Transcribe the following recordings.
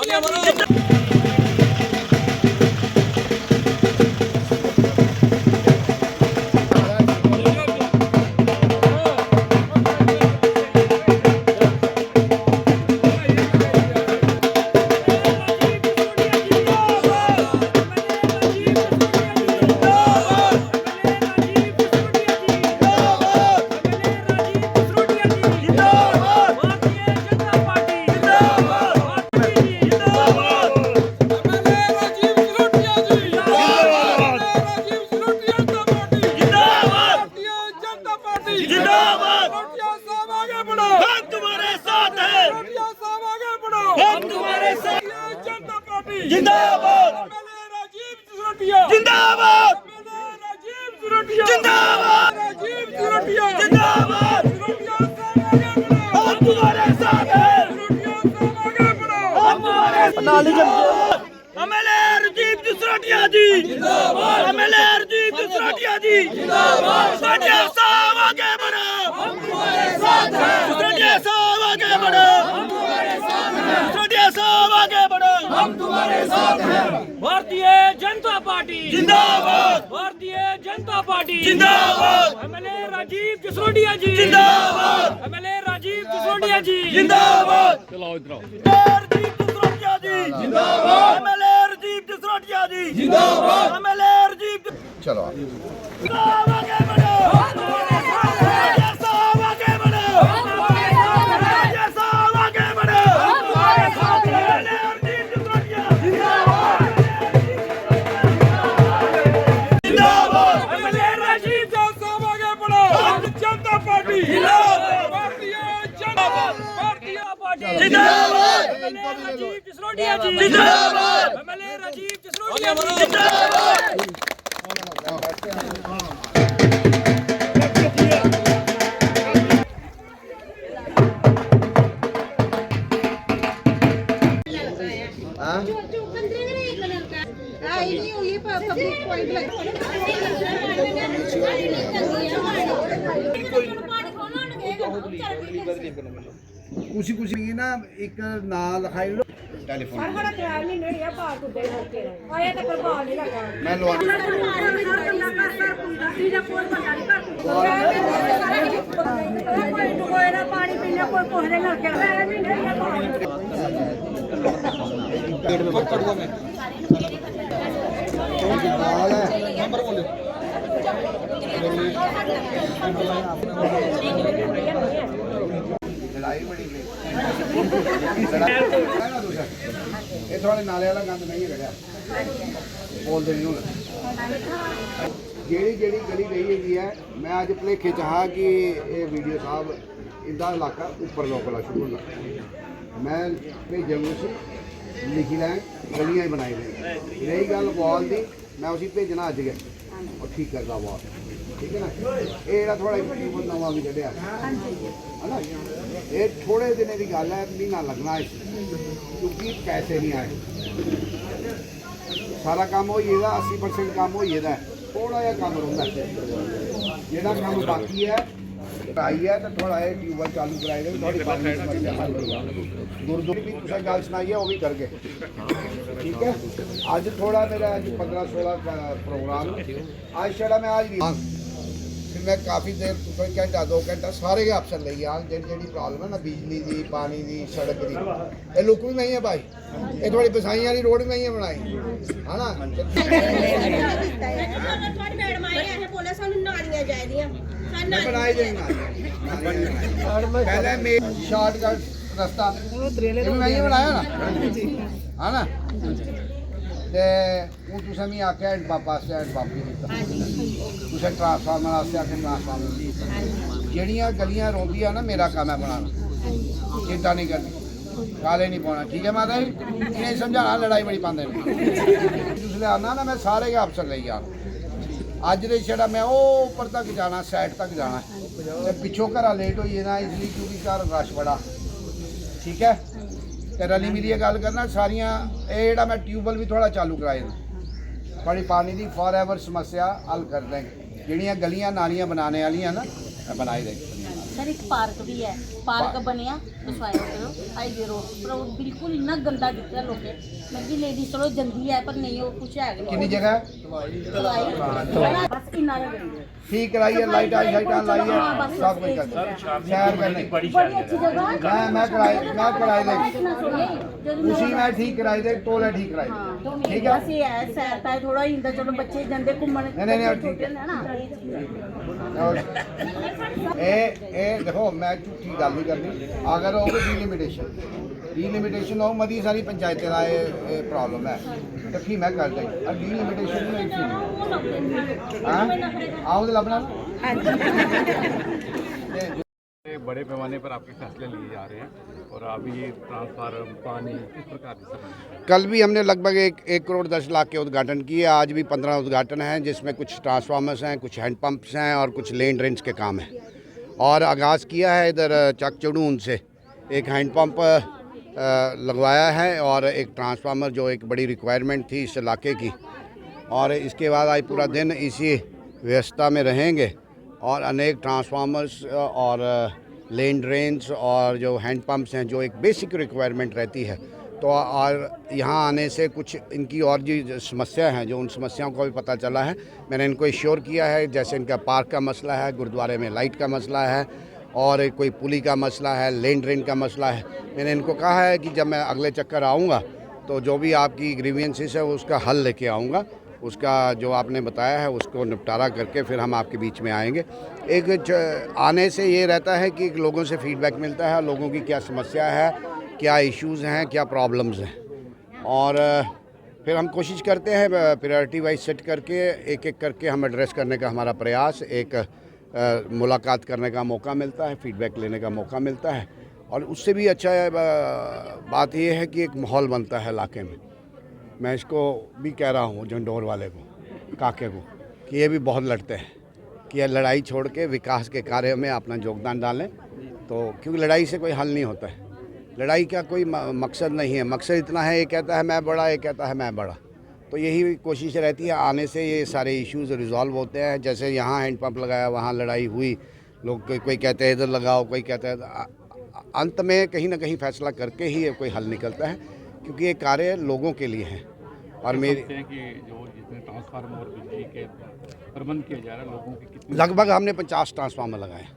जिंदाबाद राजीव सिसोदिया जिंदाबाद राजीव सिसोदिया जिंदाबाद राजीव सिसोदिया जिंदाबाद हम तुम्हारे साथ हैं हम तुम्हारे एमएलए राजीव सिसोदिया जी जिंदाबाद एमएलए राजीव सिसोदिया जी जिंदाबाद सिसोदिया साहब आगे बढ़ो हम तुम्हारे साथ हैं सिसोदिया साहब आगे बढ़ो हम तुम्हारे साथ हैं सिसोदिया साहब आगे बढ़ो हम तुम्हारे साथ हैं। भारतीय जनता पार्टी जिंदाबाद भारतीय जनता पार्टी जिंदाबाद एमएलए राजीव सिसोदिया जी जिंदाबाद एमएलए राजीव सिसोदिया जी जिंदाबाद चलो इधर राजीव सिसोदिया जी जिंदाबाद एमएलए राजीव सिसोदिया जी जिंदाबाद एमएलए राजीव चलो आगे बढ़ो जिंदाबाद राजीव सिसोदिया जी जिंदाबाद एमएलए राजीव सिसोदिया जी जिंदाबाद कुछ कुछ ना एक ना लिखाई लो टेलीफोन मैं लवा लड़ाई बड़ी ये थोड़े नाले वाला गंद नहीं कढ़िया बोलते नहीं हूँ जी गली गई है मैं अज भुलेखे चाहा कि ये वीडियो साहब इंदा इलाका उपर लोकला शुरू होना मैं भेजन उसी लिखी लैन गलियां बनाई लें रही गल वॉल की मैं उसी भेजना अज गया और ठीक करता वॉल ठीक है ना ये थोड़ा यूट्यूब नवा भी कढ़िया है ना ये थोड़े दिन की गल है महीना लगना है क्योंकि पैसे नहीं आए सारा काम हो जाएगा 80% काम हो जाएगा थोड़ा जहा काम रहा जोड़ा काम बाकी है आई है तो थोड़ा ये ट्यूबवेल चालू कराए गए थोड़ी पानी की समस्या हल होगा गुरुद्वारे भी तुम गल सुनाई है वो भी करके ठीक है अज थोड़ा मेरा अज 15-16 प्रोग्राम आज छड़ा मैं आज भी मैं काफ़ी देर कोई घंटा 2 घंटा सारे अफसर ले गया जी प्रॉब्लम है ना बिजली की पानी की सड़क की ये लुक भी नहीं है भाई ये थोड़ी बसाई वाली रोड भी नहीं है बनाई है ना बनाई देंगे पहले मेन शॉर्टकट रास्ता नहीं बनाया ना है ना हूँ तुसें मिगी आख्या हैंड पंप आस्तै हैंड पंप नहीं दित्ता तुसें ट्रांसफार्मर आस्तै आखे ट्रांसफार्मर जेह्ड़ियां गलियां रौंदियां ना मेरा कम्म है बनाना चिंता नहीं करनी काले नहीं पाना ठीक है माता जी इन्हें समझाना लड़ाई बड़ी पाते हैं जिसले आना ना मैं सारे के अफसर ले जाना अज दे छड़ा मैं वो उपर तक जाना साइड तक जाना पिछों घरा लेट हो जाना इसलिए क्योंकि घर रश बड़ा ठीक है तो रली मिली गल करना सारिया ये मैं ट्यूबवेल भी थोड़ा चालू कराए बड़ी पानी की फॉर एवर समस्या हल कर देंगे जिहड़ियां गलियां नालियां बनाने वाली ना बनाई देंगे सर एक पार्क भी है, पार्क बनया दसवाया करो हाईवे रोड पर वो बिल्कुल इन्ना गंदा दिखता है लोके मतलब लेडीज चलो जल्दी है पर नहीं वो कुछ है कितनी जगह बस इन्ना लग ठीक कराई है, लाइट आई लाई है, सब कुछ कर सैर करने बड़ी अच्छी जगह है। मैं कराई दे उसी में ठीक कराई दे तोले ठीक कराई ठीक है। बस ये है सैर ताई थोड़ा इंदा चलो बच्चे जंदे घूमने नहीं ठीक है ना ए देखो मैं झूठी गल नहीं करनी अगर हो डिलिमिटेशन हो मती सारी पंचायतें का प्रॉब्लम है तो फिर मैं कर दें डिलिमिटेशन आओ तो लभना बड़े पैमाने पर आपके फैसले लिए जा रहे हैं और अभी ट्रांसफार्मर पानी किस प्रकार से कल भी हमने लगभग 1,10,00,000 के उद्घाटन किए। आज भी 15 उद्घाटन हैं जिसमें कुछ ट्रांसफार्मर्स हैं, कुछ हैंडपम्प्स हैं और कुछ लेन ड्रेन्स के काम हैं। और आगाज़ किया है इधर चक चड़ून से एक हैंडपम्प लगवाया है और एक ट्रांसफार्मर जो एक बड़ी रिक्वायरमेंट थी इस इलाके की। और इसके बाद आज पूरा दिन इसी व्यवस्था में रहेंगे और अनेक ट्रांसफार्मर्स और लेन ड्रेन्स और जो हैंडपम्प्स हैं जो एक बेसिक रिक्वायरमेंट रहती है तो और यहाँ आने से कुछ इनकी और जो समस्या हैं जो उन समस्याओं को भी पता चला है। मैंने इनको इश्योर किया है जैसे इनका पार्क का मसला है, गुरुद्वारे में लाइट का मसला है और कोई पुली का मसला है, लेन ड्रेन का मसला है। मैंने इनको कहा है कि जब मैं अगले चक्कर आऊँगा तो जो भी आपकी ग्रीवियंसेस है उसका हल लेके आऊँगा, उसका जो आपने बताया है उसको निपटारा करके फिर हम आपके बीच में आएंगे। एक आने से ये रहता है कि लोगों से फीडबैक मिलता है लोगों की क्या समस्या है, क्या इश्यूज़ हैं, क्या प्रॉब्लम्स हैं और फिर हम कोशिश करते हैं प्रायोरिटी वाइज सेट करके एक एक करके हम एड्रेस करने का हमारा प्रयास। एक मुलाकात करने का मौका मिलता है, फीडबैक लेने का मौका मिलता है और उससे भी अच्छा बात यह है कि एक माहौल बनता है इलाके में। मैं इसको भी कह रहा हूँ झंडोर वाले को, काके को, कि ये भी बहुत लड़ते हैं कि ये लड़ाई छोड़ के विकास के कार्य में अपना योगदान डालें। तो क्योंकि लड़ाई से कोई हल नहीं होता है, लड़ाई का कोई मकसद नहीं है। मकसद इतना है एक कहता है मैं बड़ा, एक कहता है मैं बड़ा। तो यही कोशिश रहती है आने से ये सारे इश्यूज़ रिजॉल्व होते हैं। जैसे यहाँ हैंडपम्प लगाया वहाँ लड़ाई हुई, लोग कोई कहते हैं इधर लगाओ, कोई कहता है, अंत में कहीं ना कहीं फैसला करके ही कोई हल निकलता है क्योंकि ये कार्य लोगों के लिए हैं। और मेरी कि जो जितने ट्रांसफार्मर और बिजली के प्रबंध किया जा रहा है लोगों के कितने लगभग हमने 50 ट्रांसफार्मर लगाए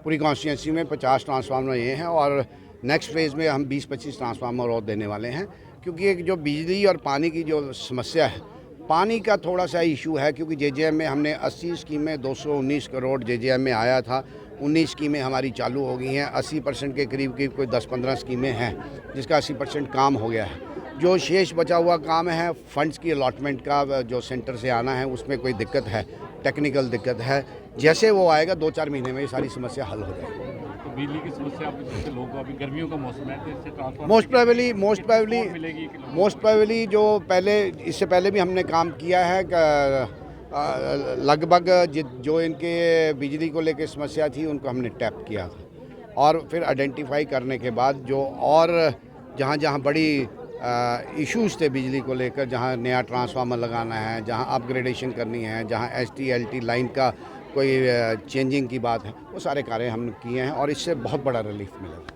पूरी कॉन्स्टिट्यूंसी में 50 ट्रांसफार्मर ये हैं और नेक्स्ट फेज़ में हम 20-25 ट्रांसफार्मर और देने वाले हैं क्योंकि एक जो बिजली और पानी की जो समस्या है, पानी का थोड़ा सा इशू है क्योंकि जेजेएम में हमने 80 स्कीमें 219 करोड़ जेजेएम में आया था, 19 स्कीमें हमारी चालू हो गई हैं। 80% के करीब कोई 10-15 स्कीमें हैं जिसका 80% काम हो गया है। जो शेष बचा हुआ काम है फंड्स की अलॉटमेंट का जो सेंटर से आना है उसमें कोई दिक्कत है, टेक्निकल दिक्कत है। जैसे वो आएगा 2-4 महीने में ये सारी समस्या हल हो जाएगी। तो बिजली की समस्या आप जैसे लोगों अभी गर्मियों का मौसम है तो इससे ट्रांसफार्मर मोस्ट प्रोबेबली जो पहले इससे पहले भी हमने काम किया है लगभग जो इनके बिजली को लेकर समस्या थी उनको हमने टैप किया था और फिर आइडेंटिफाई करने के बाद जो और जहाँ बड़ी इश्यूज़ थे बिजली को लेकर, जहाँ नया ट्रांसफार्मर लगाना है, जहाँ अपग्रेडेशन करनी है, जहाँ ST-LT लाइन का कोई चेंजिंग की बात है, वो सारे कार्य हमने किए हैं और इससे बहुत बड़ा रिलीफ मिलेगा।